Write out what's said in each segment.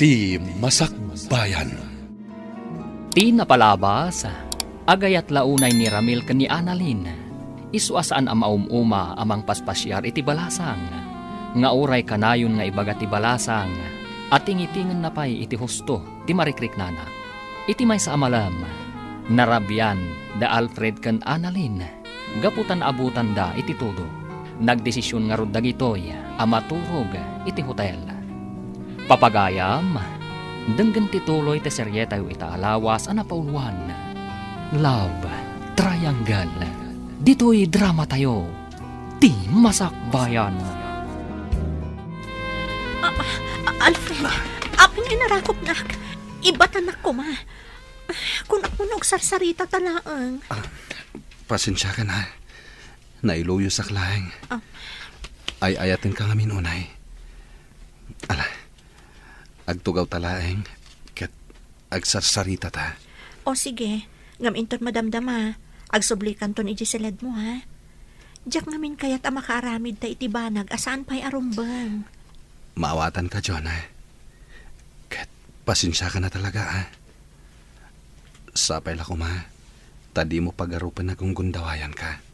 Ti Masakbayan. Ti napalabas, agayat launay ni Ramil ken ni Annalyn. Isuasaan ang maumuma amang paspasyar iti balasang. Nga uray kanayon nga ibagat ti balasang. At tingitingan na pa'y iti husto, ti marikrik nana. Iti may sa amalam, narabyan da Alfred ken Annalyn. Gaputan abutan da iti todo. Nagdesisyon nga rod dagitoy, amaturog iti hotel. Papagayam, denggan tituloy te seryetayo ita alawas anapauluan. Love Triangle. Dito'y drama tayo. Ti Masakbayan. Alfred, aking inarakop na. Ibatan ako, ma. Kung ako nagsarsarita talaang. Pasensya ka na. Nailuyo sa klaeng. Ay ayatin ka ngamin unay. Ala, agtugaw talaeng. Kat agsarsarita ta. O sige, ngaminton madamdama. Agsublikan ton ijisilad mo, ha? Diyak ngamin kaya't makaramid ta itibanag asaan pa'y arumbang. Maawatan ka, Jonah. Kat pasensya ka na talaga, ha? Sapay lako, ma. Tadi mo pagarupan na kung gundawayan ka.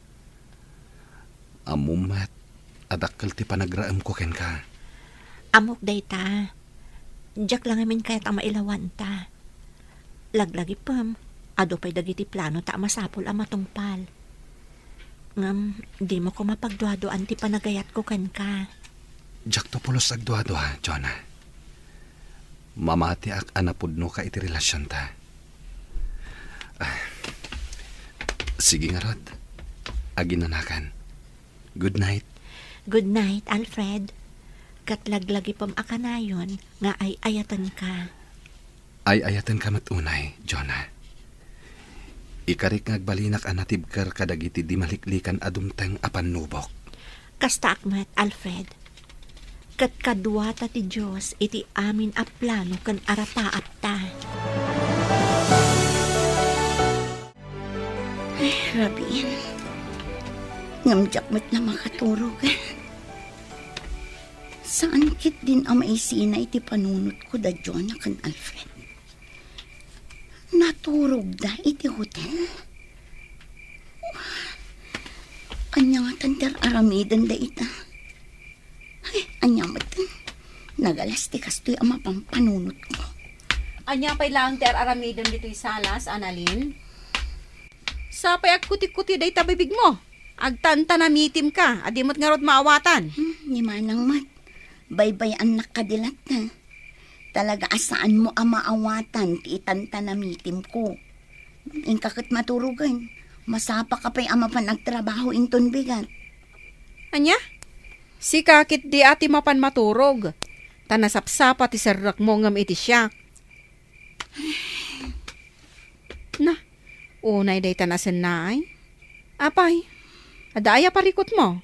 Amumat, adakkel ti panagraam ko ken ka. Amok day ta. Diyak lang ngamin kaya't mailawan ta. Laglagi pam. Ado pa'y dagiti plano ta masapol ang matungpal. Ngam, di mo ko mapagduadoan ti panagayat ko kan ka. Jak to pulos agduado ha, Jonah. Mamati ak anapudno ka iti relasyon ta. Sige nga rod. Aginanakan. Good night. Good night, Alfred. Katlaglagi pam akanayon nga ay ayatan ka. Ay ayatan ka matunay, Jonah. Ikarik ngagbalinak anatibkar kadagiti di maliklikan adumteng apan nubok. Kasta akmat, Alfred. Kat kadwa ta ti Diyos iti amin a plano kan arapaap ta. Ay, Rabin. Ngamjak mo't na makaturog. Saan kit din ang maisina iti panunot ko da Jonah kan Alfred? Naturog da iti hotel. Anya nga tandar aramidan da ita. Ay, anya matan. Nagalas ti kastoy ang mapampanunot ko. Anya pa'y lang ter aramidon dito'y salas, Annalyn? Sapay agkuti-kuti day tabibig mo. Agtanta na mitim ka, adimot nga rod maawatan. Ni manang mat. Baybay ang nakadilat na. Talaga asaan mo ang maawatan ti itanta na mitim ko. Ingkakit maturugan. Masapa ka pa'y ama pa nagtrabaho inton bigat. Anya? Si kakit di ati mapan maturog. Tanasapsapa ti sarrak mo ngam iti siyak. Na, unay day tanasan na ay. Apay, adaya parikot mo.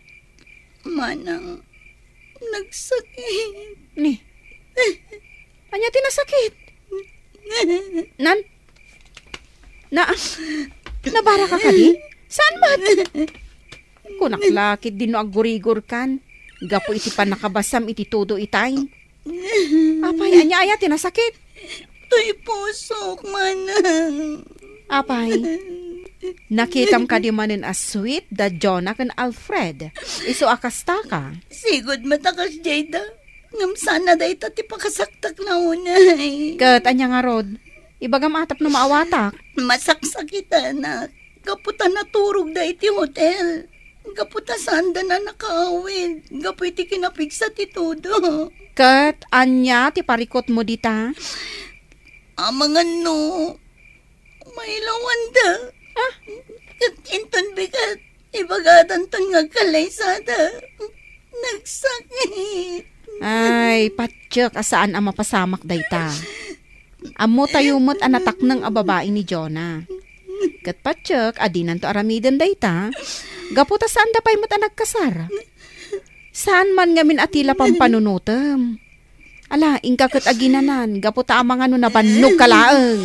Manang, nagsakit. Ni, anya tinasakit? Nabara ka di? Saan mat? Kunaklakit din no agurigor kan. Gapo iti pa nakabasam iti todo itay. Apay, anya tinasakit? To'y pusok, manang. Apay, nakitam ka di manin as sweet da Jonah kan Alfred. Iso akasta ka. Sigod matakas, Jada. Ngam sana da ita ti pakasaktak na unay. Kat anya nga rod, ibagam atap no maawatak. Masaksakitan na. Kaputa naturog da iti hotel. Kaputa sanda na nakaawid. Gapu iti kinapigsa ti todo. Kat anya ti parikot mo dita. Mga no. Mailawan da. Kat inton bigat. Ibagatan ton nga kalaysada. Nagsakit. Ay, patsyak, asaan ang mapasamak dayta. Amo tayumot anatak ng ababae ni Jonah. Kat patsyak, adinan to aramidan dayta. Gaputa saan da pa'y mo't nagkasar. Saan man ngamin atila pang panunutem. Ala, ingkakot aginanan, gaputa amang ano na bannog kalaeng.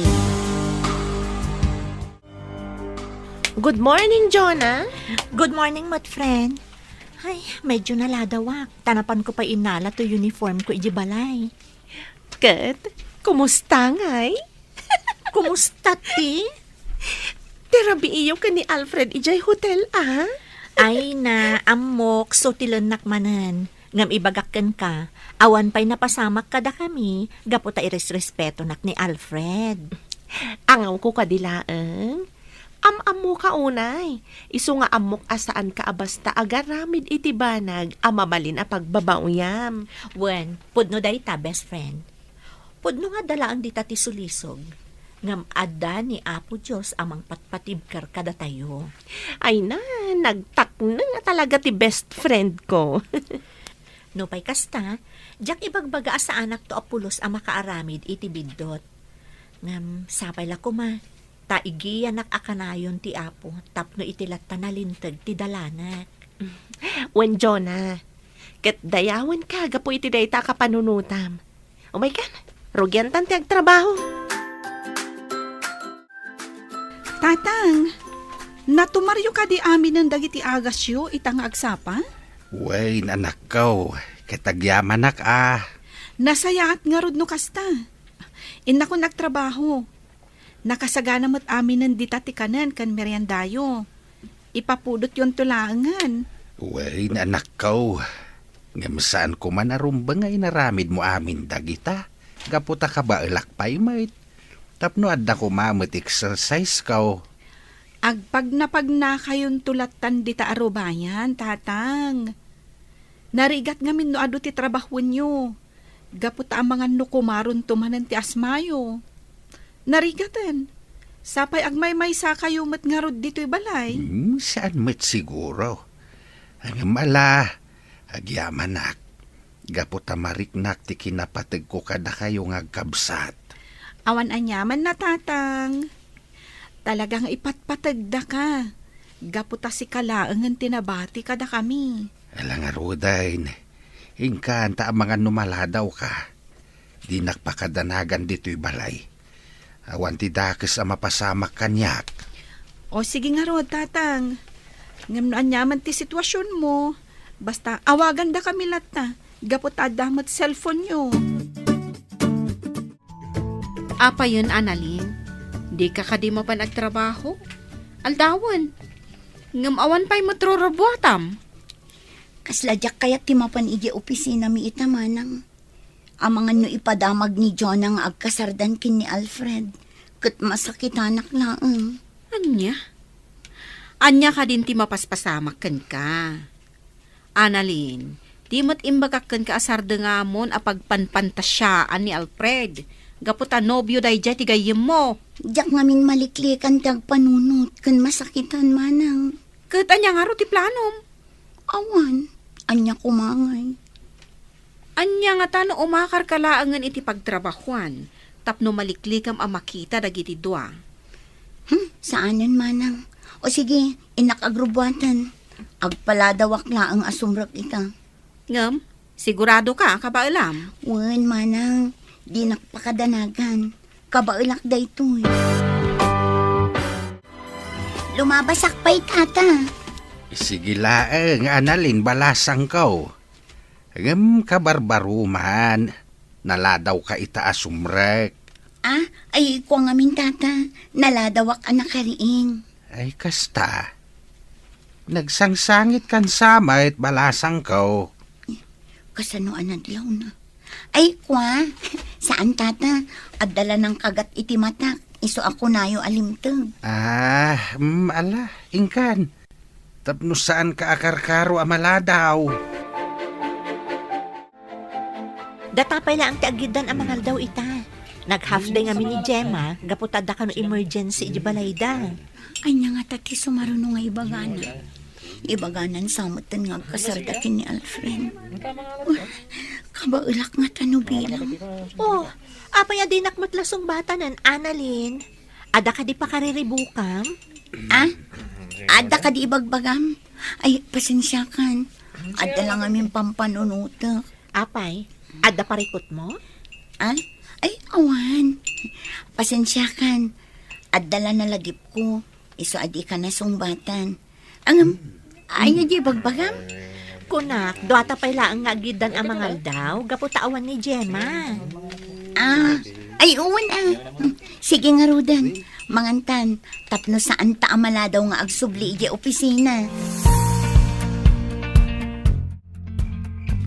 Good morning, Jonah. Good morning, mat friend. Ay, medyo naladawak. Tanapan ko pa inala to uniform ko ijibalay. Kat, kumusta ngay? Kumusta, ti? Terabi iyo ka ni Alfred ijay hotel, ah? Ay na, amok, so tilanak manan. Ngam ibagakken ka, awan pa'y napasamak kada kami, gaputa iresrespeto nak ni Alfred. Angaw ko kadilaang. Am-amo ka unay. Isu nga amok asaan ka abasta agaramid iti banag amabalin a pagbabauyam. Wen, pudno dayta, best friend. Pudno nga dalaan dita ti sulisog. Ngam adda ni Apo Diyos amang patpatibkar kada tayo. Ay na, nagtakna nga talaga ti best friend ko. No pa'y kasta, jak ibagbaga sa anak to apulos ang makaaramid iti bidot. Ngam, sapay la kuma, taigiyan nak akanayon ti Apo, tapno itilat tanalintag ti dalanak. Wen Jonah, ket dayawan ka, gapo iti dayta ka panunutam. Oh my God, rugyan tan ti agtrabaho. Tatang, natumaryo ka di amin ng dagiti agasyo itang agsapa? Way, anak ko. Katagyaman nak Nasayaat nga rod no kasta. Ina ko nagtrabaho. Nakasagana mo't amin ng ditatikanan kan meriendayo. Ipapudot yon tulangan. Way, anak ko. Ngamasaan ko man arumba nga inaramid mo amin dagita. Gaputa ka ba ilakpay, mate? Tapno adda ko mamut exercise ka. Agpag na kayon tulatan dita arubayan, tatang. Narigat ngamin no ado ti trabahon nyo. Gaputa ang mga nukumaron tumanan ti asmayo. Narigatan. Sapay agmay-may sa kayo mat nga rod dito'y balay. Saan met siguro? Ang mala, agyamanak. Gaputa mariknak ti kinapatag ko kada kayo nga kabsat. Awan anyaman na tatang. Talagang ipatpatagda ka. Gaputa si kalaangan tinabati kada kami. Alang arudain, ingkanta ang mga numaladaw ka. Di nakpakadanagan dito'y balay. Awan ti dakes ang mapasamak kanyak. O sige nga rod, tatang. Ngam no anyaman ti sitwasyon mo. Basta awagan da kami lata. Gaputa damot cellphone nyo. Apa yun, Annalyn? Di ka kadi mo pa nagtrabaho? Aldawan. Ngam awan pa'y matrorobuatam. Kasladyak kaya timapan iji opisina mi itamanang. Amangan no ipadamag ni John ang agkasardan kin ni Alfred. Kat masakitanak laang. Anya? Anya ka din ti mapaspasamak kan ka. Annalyn, di mo't imbagakan ka asarda nga mon apagpanpantasyaan ni Alfred. Gaputa nobyo day jay tigayim mo. Diyak ngamin maliklikan tag panunot kan masakitan manang. Kat anya nga ro ti planom. Awan, anya kumangay. Anya nga tano umakar kalaangan iti pagtrabahuan. Tapno maliklikam ang makita dagiti dua. Saanan manang? O sige, inakagrubwatan. Agpaladawak la ang asumrak ita. Ngam, sigurado ka kabailam. Wen manang, di nakpakadanagan. Kabailak da ito'y. Lumabasak pa'y tata. Sige laeng, Annalyn, balasang ko. Ngam kabarbaruman, naladaw ka itaas umrek. Ay ko ngamin tata. Naladawak anak kariing. Ay kasta. Nagsangsangit kan samait balasang ko. Kasano anadlaw na. Ay kwa, saan tata? Adala ng kagat iti matak. Iso ako nayo alimtag. Ala, ingkan. Tapno saan ka akarkaro amaladaw? Datapay lang ang tiagidan ang mangal daw ita. Nag-half day nga ni Gemma, gaputada ka no emergency ibalayda. Ay nga nga tati sumaruno nga ibagana. Ibaganan samutan nga kasardakin ni Alfred. Kabaulak nga tanubilang. Oh, apay adinak matlasong bata nan, Annalyn. Ada ka di pa kariribukam? Ada ka di ibagbagam? Ay, pasensya kan. Ada lang aming pampanunutak. Apay, ada parikot mo? Ay, awan. Pasensya kan. Adala na lagip ko. Iso adi ka na sumbatan. Ay nga di bagbagam? Kunak, doata pay laang nga agidan ang mangal daw, gaputaawan ni Gemma. Ay, uwan Sige nga, Rudan. Mangantan, tapno saan ta amala daw nga agsubli iti opisina.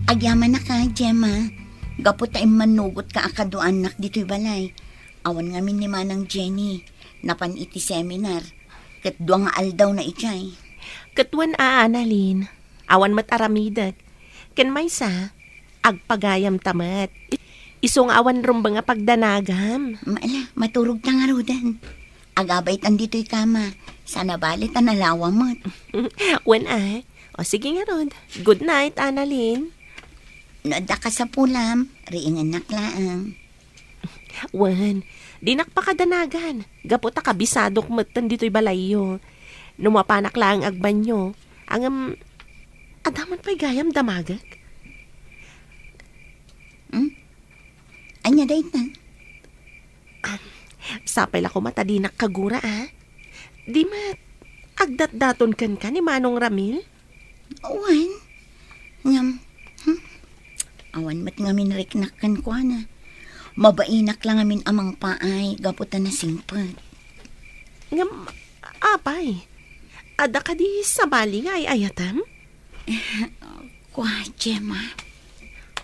Agyaman na ka, Gemma. Gapo tayo manugot ka akaduan nak dito'y balay. Awan ngamin ni Manang Jenny. Napan iti seminar. Kat duwa nga aldaw na itay. Katwan Annalyn, awan mat aramidag. Ken may sa, agpagayam tamat. Isong awan rumba nga pagdanagam. Maala, maturog ta nga, Rudan. Agabay tan dito'y kama. Sana balit ang nalawa mo't. Wen O sige nga Rod. Good night, Annalyn. Noda ka sa pulam, riingan naklaang. Wen, di nakpakadanagan. Gapota kabisadok matan dito'y balayo. Numapanak lang agbanyo. Ang adaman pa'y gayam damagak. Anya day na. Sapay lako mata di nakagura Di mat, agdat-daton kan ka ni Manong Ramil? Awan. Ngam. Awan mat ngamin riknakkan ko na. Mabainak lang amin amang paay, gaputan na singpet. Ngam, apay. Ada ka di sa bali nga ay ayatam? Kwa, Gemma.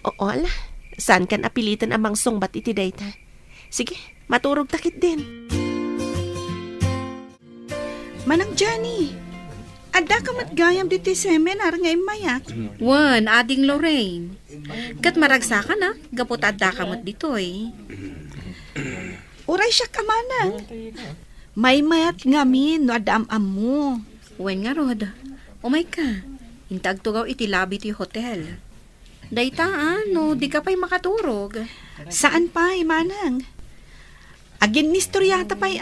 Oo ala, saan kan apilitan amang songbat iti dayta? Sige, maturog takit din. Manang Johnny, ada ka matgayam dito seminar nga imayak. Wan, ading Lorraine. Kat maragsa ka na, gapot adda ka mat ditoy. Uray siya ka manang. May mayat ngamin no adam-am mo. Wen nga Rod, umay ka. Intag tugaw iti labi ti hotel. Dayta no, di ka pa'y makaturog. Saan pa, manang? Agin ni storyata pa'y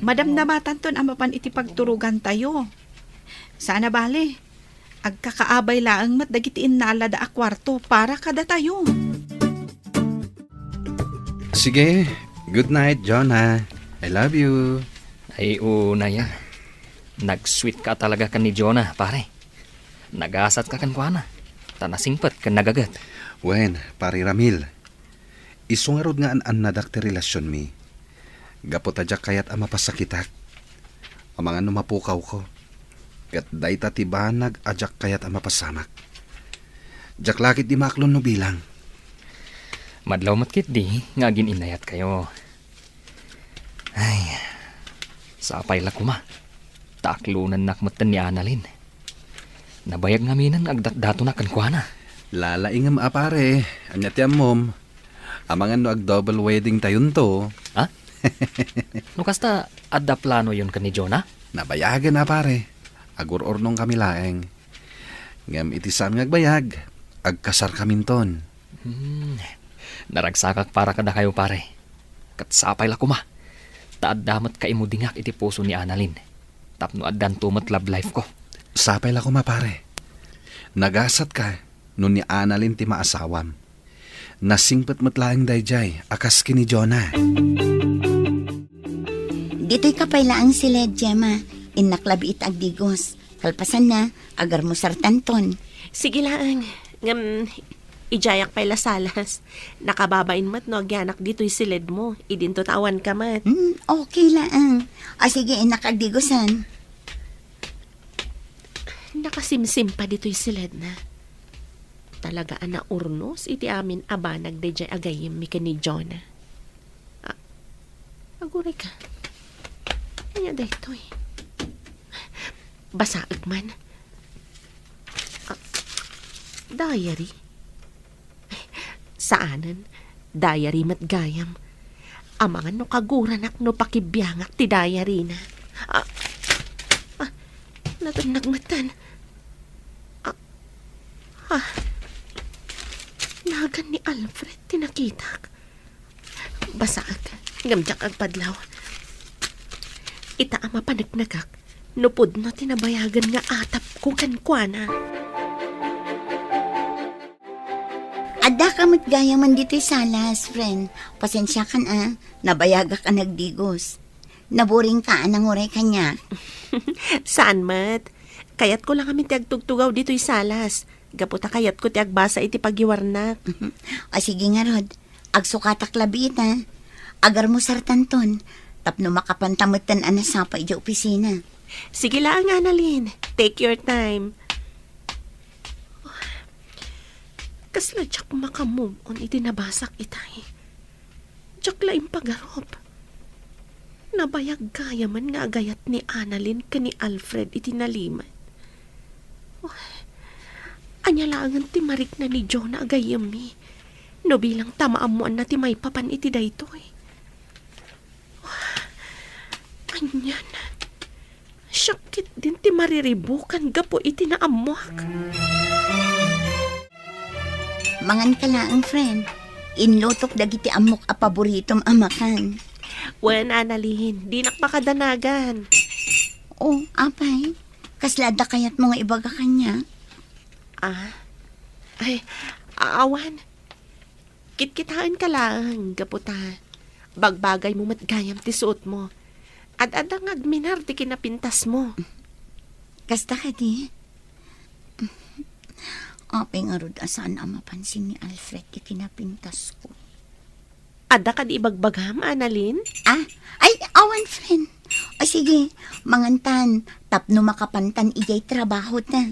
Madamdamatan ton ang mapan iti pagturugan tayo. Sana bale, agkakaabay laang mat dagitiin nala da akwarto para kada tayo. Sige, good night, Jonah. I love you. Ay unay Nag-sweet ka talaga kan ni Jonah, pare. Nagasat ka kan kuana. Tanasingpat kan nagagat. Wen, pari Ramil. Isungarod nga an nadakti relasyon mi. Gapot adyak kayat ama pasakitak. Amangan numapukaw ko. Kat dayta tibanag adyak kayat ama pasamak. Jak lakit di maklon no bilang. Madlaw matkit di, nga inayat kayo. Ay, sapay la kuma. Taklunan nakmatan ni Annalyn. Nabayag nga minan agdat-dato na kankwana. Lalaingam apare. Anyat yan mom. Amangan no ag double wedding tayon to. Ha? No kasta adda plano yun kan ni Jonah? Nabayagan na pare. Agur-ornong kami laeng. Ngam itisam ngagbayag. Agkasar kaminton. Naragsakak para kada kayo pare. Katsapay la kuma. Taad damat kaimudingak iti puso ni Annalyn. Tapno addan tumat love life ko. Sapay la kuma pare. Nagasat ka nun ni Annalyn ti maasawam. Nasingpet matlaang dayjay akas kini Jonah. Dito'y kapaylaang sila, Gemma. Inaklabi it agdigos. Kalpasan na, agar mo sartanton. Sige lang. Ngam, ijayak pa'y lasalas. Nakababain mat no, agyanak dito'y silid mo. Idinto tawan ka mat. Okay lang. Sige, inakagdigosan. Nakasimsim pa dito'y silid na. Talagaan na urnos, iti amin abanag dayjay agayim mi ni Jonah. Aguray ka. Ano daytoy? Basaag man. Diary? Saanan? Diary mat gayam. Amangan no kaguranak no pakibiyangak ti diary na. Natunagmatan. Nagan ni Alfred tinakitak. Basaag. Ngamjak agpadlaw. Ita ama panagnagak. Nupod no tinabayagan nga atap ko kankwana. Ada ka matgaya man dito'y salas, friend. Pasensya kan nabayaga ka nagdigos. Naboring ka anang uray kanya. Saan mat? Kayat ko lang kami tiagtugtugaw dito'y salas. Gaputa kayat ko tiagbasa iti paggiwarnak. Sige nga, Rod. Agsukatak labit ha. Agar mo sartanton. Tapno makapantamutan anasapa ija opisina. Sige lang, Annalyn. Take your time. Kasla jak makamove on iti nabasak itay. Jak laing pagarop. Nabayag gaya man nga agayat ni Annalyn ka ni Alfred iti naliman. Anya langan ti marik na ni Jonah agayam mi. No bilang tamaamuan na ti may papan iti daytoy. Anyan. Syakit din ti mariribukan gapo iti naamuak. Mangan ka lang, friend. Inlotok dagiti amok a paboritom amakan. Wen, Annalyn, di nakmakadanagan. Oh, apay. Kaslada kayat mo nga ibaga kanya. Ay, awan. Kitkitaan ka lang, gaputa. Bagbagay mo matgayam ti suot mo. At adang agminar ti kinapintas mo. Kasta ka di. Apay nga rod asaan ang mapansin ni Alfred ti kinapintas ko. Ada ka di ibagbagam, Annalyn? Ay, awan, friend. O sige, mangantan. Tapno makapantan ijay trabaho ta.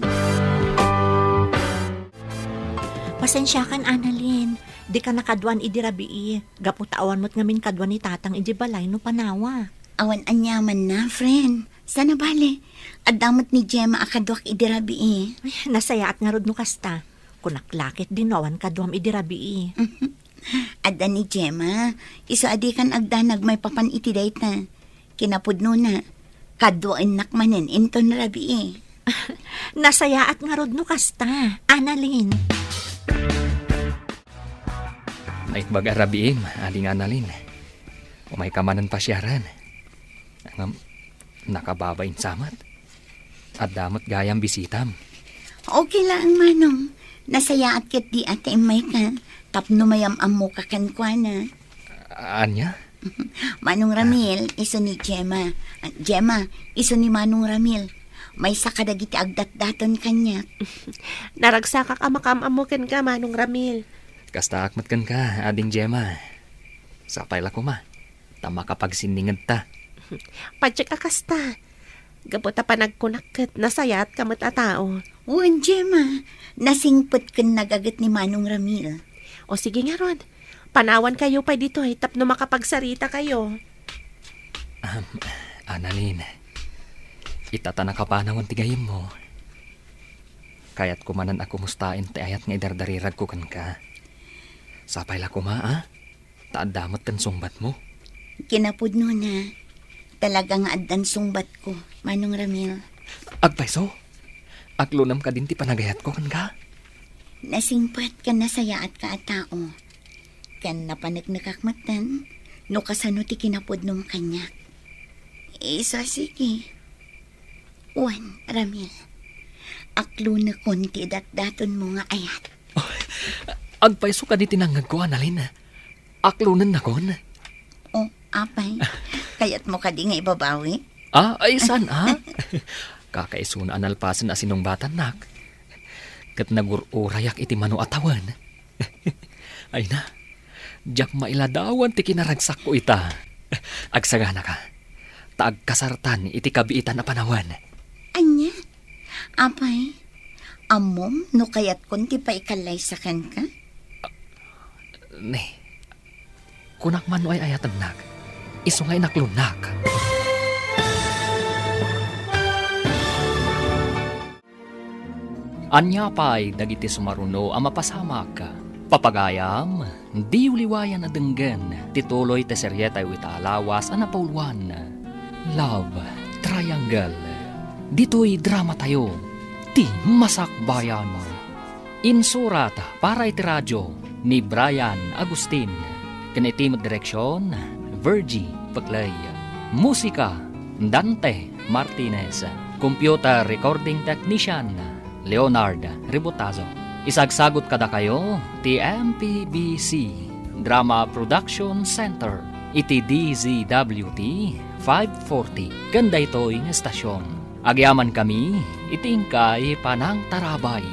Pasensya kan, Annalyn. Di ka nakadwan idirabii. Gaputawan mo't ngamin kadwan ni tatang iji balay no panawa. Awan anyaman na, friend. Sana bale. Adamot ni Gemma akadwak idirabii. Ay, nasayaat nga rod no kasta. Kunaklakit din awan kadwam idirabii. Adda ni Gemma, iso adikan agdanag may papan iti dayta. Kinapudno na. Kadwain nakmanen inton rabii. Nasayaat nga rod no kasta, Annalyn. Naitbag arabiim, aling Annalyn. Umay kamanan pasyaran. Nakababain samat. At damot gayam bisitam. Okay lang, manong. Nasayaat kit di ate may ka. Tapno mayam mo kakankwana. Anya? Manong Ramil, iso ni Gemma. Gemma, iso ni Manong Ramil. May sakadagiti agdat-daton kanya. Naragsakak amakamamukan ka, Manong Ramil. Kasta akmat ka, ading Gemma. Sapay la ko ma. Tama kapag siningad ta. Padyak akasta. Gaputa pa nagkunakit, nasayat kamat a tao. Uwan, Gemma. Nasingpot kan nagagat ni Manong Ramil. O sige nga Rod, panawan kayo pa dito tapno makapagsarita kayo. Annalyn, itatana ka pa naman tigayim mo. Kaya't kumanan ako mustain ti ayat nga idardarirag ko kan ka. Sapay la kuma, taadamot kan sumbat mo. Kinapudno na. Talaga nga addan sumbat ko, Manong Ramil. Agpaiso, aglunam ka din ti panagayat ko kan ka. Nasingpat ka na sayaat ka at tao. Kan napanagnakakmatan, no kasano ti kinapudnom kanya. Isa sige. Uwan, Ramil. Aklo na konti dat-daton mo nga ayat. Agpaiso ka di tinanggag ko, Annalyn. Aklunan na kon. O, apay. Kayat mo ka di nga ibabawi? Ay san, Kakaiso na analpasan na sinong batan nak. Kat nagururayak iti mano atawan. Ay na, jak mailadawan ti kinaragsak ko ita. Agsagana ka, taag kasartan iti kabiitan na panawan. Anya? Apay? Amom, no kayat kunti pa ikalay sa kan ka? Ne, kunak man ay ayatan nak, isungay naklunak. Anya pa'y dagiti sumaruno ang mapasamak. Papagayam, di uliwayan na denggan, tituloy te seryetay witalawas ang napauluan. Love Triangle. Dito'y drama tayo, ti masakbayan mo. Insurat para iti radyo ni Brian Agustin. Kanitimod direksyon, Virgie Paglay. Musika, Dante Martinez. Computer recording technician, Leonard Ributazo. Isagsagot kada kayo, TMPBC Drama Production Center. Iti DZWT 540. Ganda ito'y estasyon. Agyaman kami, itingkay panang tarabay.